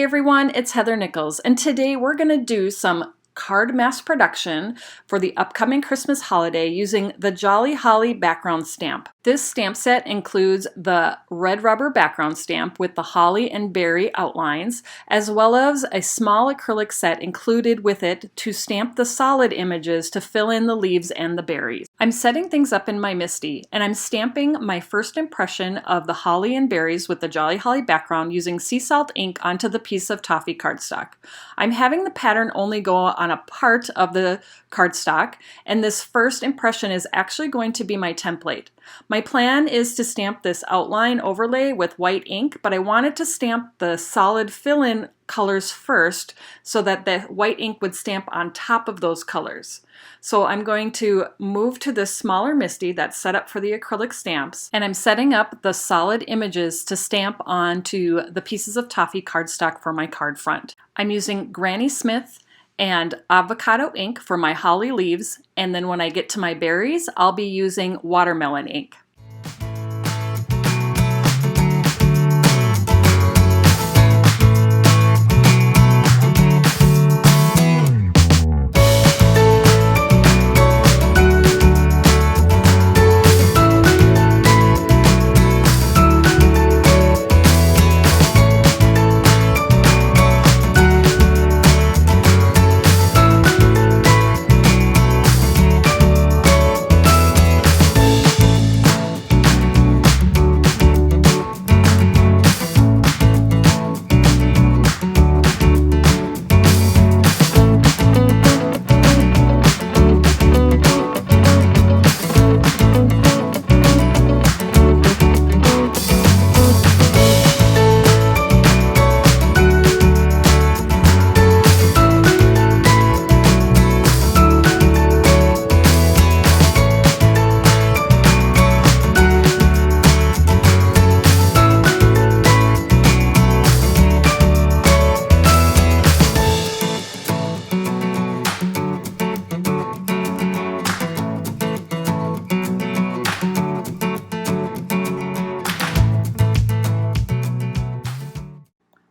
everyone, it's Heather Nichols, and today we're going to do some card mass production for the upcoming Christmas holiday using the Jolly Holly background stamp. This stamp set includes the red rubber background stamp with the holly and berry outlines, as well as a small acrylic set included with it to stamp the solid images to fill in the leaves and the berries. I'm setting things up in my MISTI, and I'm stamping my first impression of the holly and berries with the Jolly Holly background using sea salt ink onto the piece of toffee cardstock. I'm having the pattern only go on a part of the cardstock, and this first impression is actually going to be my template. My plan is to stamp this outline overlay with white ink, but I wanted to stamp the solid fill-in colors first so that the white ink would stamp on top of those colors. So I'm going to move to this smaller MISTI that's set up for the acrylic stamps, and I'm setting up the solid images to stamp onto the pieces of toffee cardstock for my card front. I'm using Granny Smith and avocado ink for my holly leaves, and then when I get to my berries, I'll be using watermelon ink.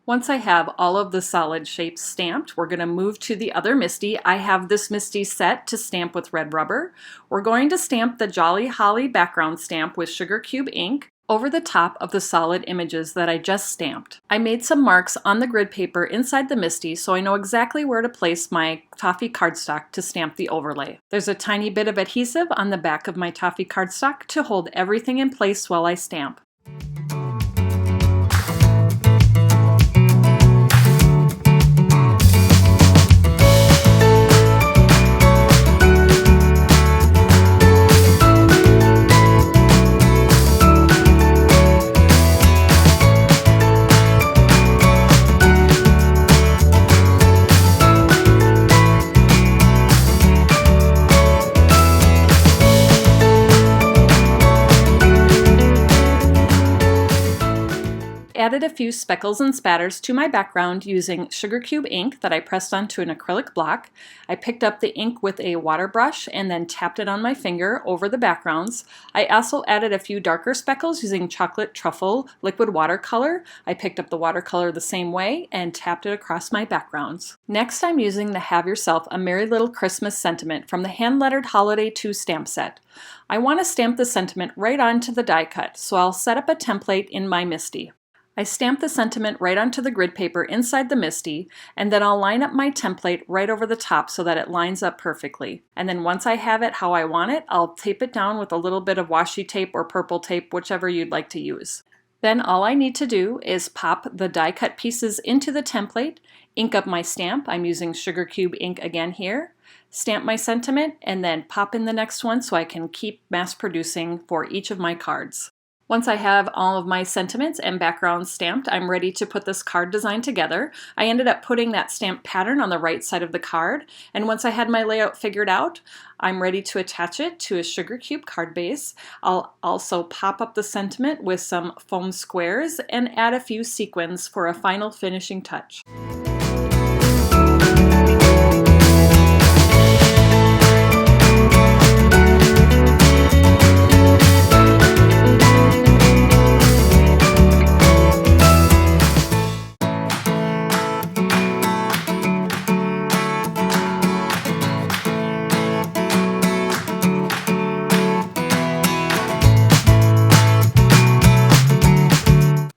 Once I have all of the solid shapes stamped, we're going to move to the other MISTI. I have this MISTI set to stamp with red rubber. We're going to stamp the Jolly Holly background stamp with sugar cube ink over the top of the solid images that I just stamped. I made some marks on the grid paper inside the MISTI so I know exactly where to place my toffee cardstock to stamp the overlay. There's a tiny bit of adhesive on the back of my toffee cardstock to hold everything in place while I stamp. Added a few speckles and spatters to my background using sugar cube ink that I pressed onto an acrylic block. I picked up the ink with a water brush and then tapped it on my finger over the backgrounds. I also added a few darker speckles using chocolate truffle liquid watercolor. I picked up the watercolor the same way and tapped it across my backgrounds. Next, I'm using the Have Yourself a Merry Little Christmas sentiment from the Handlettered Holiday 2 stamp set. I want to stamp the sentiment right onto the die cut, so I'll set up a template in my MISTI. I stamp the sentiment right onto the grid paper inside the MISTI, and then I'll line up my template right over the top so that it lines up perfectly. And then once I have it how I want it, I'll tape it down with a little bit of washi tape or purple tape, whichever you'd like to use. Then all I need to do is pop the die cut pieces into the template, ink up my stamp, I'm using sugar cube ink again here, stamp my sentiment, and then pop in the next one so I can keep mass producing for each of my cards. Once I have all of my sentiments and backgrounds stamped, I'm ready to put this card design together. I ended up putting that stamp pattern on the right side of the card, and once I had my layout figured out, I'm ready to attach it to a sugar cube card base. I'll also pop up the sentiment with some foam squares and add a few sequins for a final finishing touch.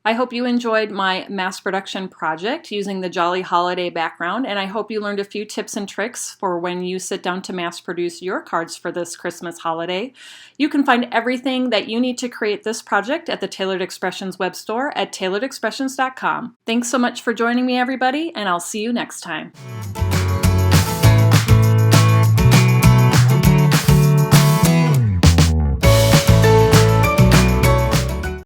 I hope you enjoyed my mass production project using the Jolly Holiday background, and I hope you learned a few tips and tricks for when you sit down to mass produce your cards for this Christmas holiday. You can find everything that you need to create this project at the Tailored Expressions web store at tailoredexpressions.com. Thanks so much for joining me, everybody, and I'll see you next time.